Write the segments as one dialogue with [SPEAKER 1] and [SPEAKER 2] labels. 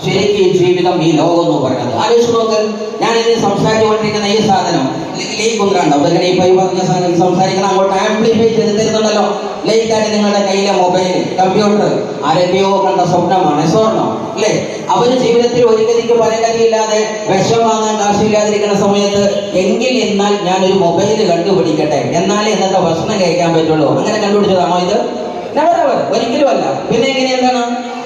[SPEAKER 1] ശരിക്കും ഈ ജീവിതം, ഈ ലോകം എന്ന് പറയുന്നത്. ആലോചിച്ച് നോക്ക്, ഞാനിത് സംസാരിച്ചുകൊണ്ടിരിക്കുന്ന ഈ സാധനം അല്ലെങ്കിൽ ഈ കുന്ത്രാണ്ടോ അല്ലെങ്കിൽ ഈ പൈ പറഞ്ഞ സംസാരിക്കുന്ന അങ്ങോട്ട് ആംപ്ലിഫൈ ചെയ്ത് തരുന്നുണ്ടല്ലോ. ലൈറ്റായിട്ട് നിങ്ങളുടെ കയ്യിലെ മൊബൈൽ, കമ്പ്യൂട്ടർ ആരൊക്കെയോ കണ്ട സ്വപ്നമാണ്, സ്വർണം അല്ലേ? അവര് ജീവിതത്തിൽ ഒരു ഗതിക്ക് പരഗതിയില്ലാതെ വിഷം വാങ്ങാൻ കാശില്ലാതിരിക്കുന്ന സമയത്ത് എങ്കിൽ എന്നാൽ ഞാനൊരു മൊബൈൽ കണ്ടുപിടിക്കട്ടെ, എന്നാലേ ഇന്നത്തെ ഭക്ഷണം കഴിക്കാൻ പറ്റുള്ളൂ, അങ്ങനെ കണ്ടുപിടിച്ചതാണോ ഇത്? നെവർ, ഒരിക്കലും അല്ല. പിന്നെ എങ്ങനെ, എന്താണ്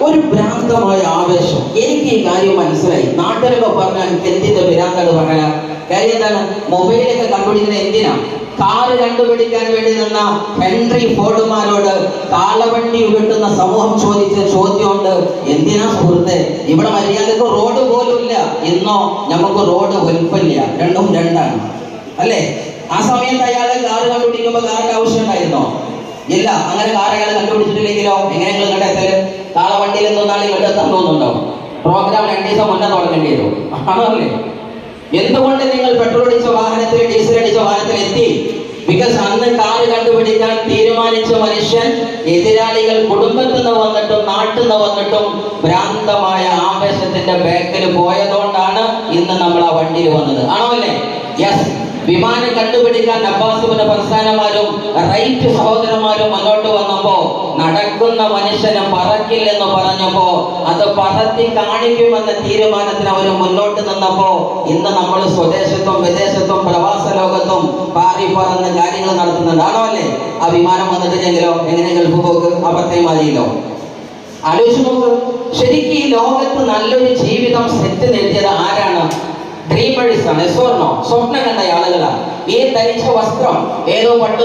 [SPEAKER 1] ഒരു ഭ്രാന്തമായ ആവേശം. എനിക്ക് ഈ കാര്യം മനസ്സിലായി. നാട്ടുകാരൊക്കെ പറഞ്ഞാൽ എനിക്ക് എന്തിന്റെ ഭ്രാന്താണ് പറയാ. കാര്യം എന്താണ്? മൊബൈലൊക്കെ കണ്ടുപിടിക്കുന്നത് എന്തിനാ? കാറ് കണ്ടുപിടിക്കാൻ വേണ്ടി നിന്ന ഹെൻറി ഫോർഡുമാരോട് കാളവണ്ടി ഉരുട്ടുന്ന സമൂഹം ചോദിച്ച ചോദ്യമുണ്ട്, എന്തിനാ സുഹൃത്തെ, ഇവിടെ മര്യാദക്ക് റോഡ് പോലും ഇല്ല. ഇന്നോ നമുക്ക് റോഡ് വലുപ്പമില്ല, രണ്ടും രണ്ടാണ് അല്ലേ? ആ സമയത്ത് അയാള് കാറ് കണ്ടുപിടിക്കുമ്പോ കാറിന്റെ ആവശ്യം ഉണ്ടായിരുന്നോ? ഇല്ല. അങ്ങനെ കാർ അയാൾ കണ്ടുപിടിച്ചിട്ടില്ലെങ്കിലോ എങ്ങനെ നിങ്ങൾ കണ്ടെത്തല്? കാളവണ്ടിയിൽ നിന്നാണ് ഇങ്ങോട്ട് എത്താൻ തോന്നുന്നുണ്ടോ? പ്രോഗ്രാം 2 ദിവസം മുന്നേ തുടങ്ങേണ്ടി വരും, ആണോ അല്ലേ? എന്തുകൊണ്ട് നിങ്ങൾ പെട്രോൾ അടിച്ച വാഹനത്തിൽ, ഡീസൽ അടിച്ച വാഹനത്തിൽ എത്തി? ബിക്കോസ് അന്ന് കാറ് കണ്ടുപിടിക്കാൻ തീരുമാനിച്ച മനുഷ്യൻ എതിരാളികൾ കുടുംബത്തിൽ നിന്ന് വന്നിട്ടും നാട്ടിൽ നിന്ന് വന്നിട്ടും ഭ്രാന്തമായ ആവേശത്തിന്റെ ബാക്കിൽ പോയതുകൊണ്ടാണ് ഇന്ന് നമ്മൾ ആ വണ്ടിയിൽ വന്നത്, ആണോ അല്ലേ? യെസ്. വിമാനം കണ്ടുപിടിക്കാൻ അബ്ബാസിന്റെ പ്രസ്ഥാനമാരും റൈറ്റ് സഹോദരന്മാരും മുന്നോട്ട് വന്നപ്പോ നടക്കുന്ന മനുഷ്യന് പറക്കില്ലെന്ന് പറഞ്ഞപ്പോ അത് പറത്തി കാണിക്കുമെന്ന തീരുമാനത്തിന് അവർ മുന്നോട്ട് നിന്നപ്പോ ഇന്ന് നമ്മൾ സ്വദേശത്തും വിദേശത്തും പ്രവാസ ലോകത്തും പാറി പറന്ന് കാര്യങ്ങൾ നടത്തുന്നുണ്ട്, ആണോ അല്ലേ? ആ വിമാനം വന്നിട്ടില്ലെങ്കിലോ എങ്ങനെ ഗൾഫ് പോക്ക്? അപ്പുറത്തെ മതിയിലോ? ആലോചിച്ച് നോക്ക്. ശരിക്കും ഈ ലോകത്ത് നല്ലൊരു ജീവിതം സെറ്റ് നേടിയത് ആരാണ്? ഡ്രീമേഴ്സ് ആണ്. സ്വപ്നം കണ്ട ആളുകളാണ്. ഈ ധരിച്ച വസ്ത്രം ഏതോ പണ്ട്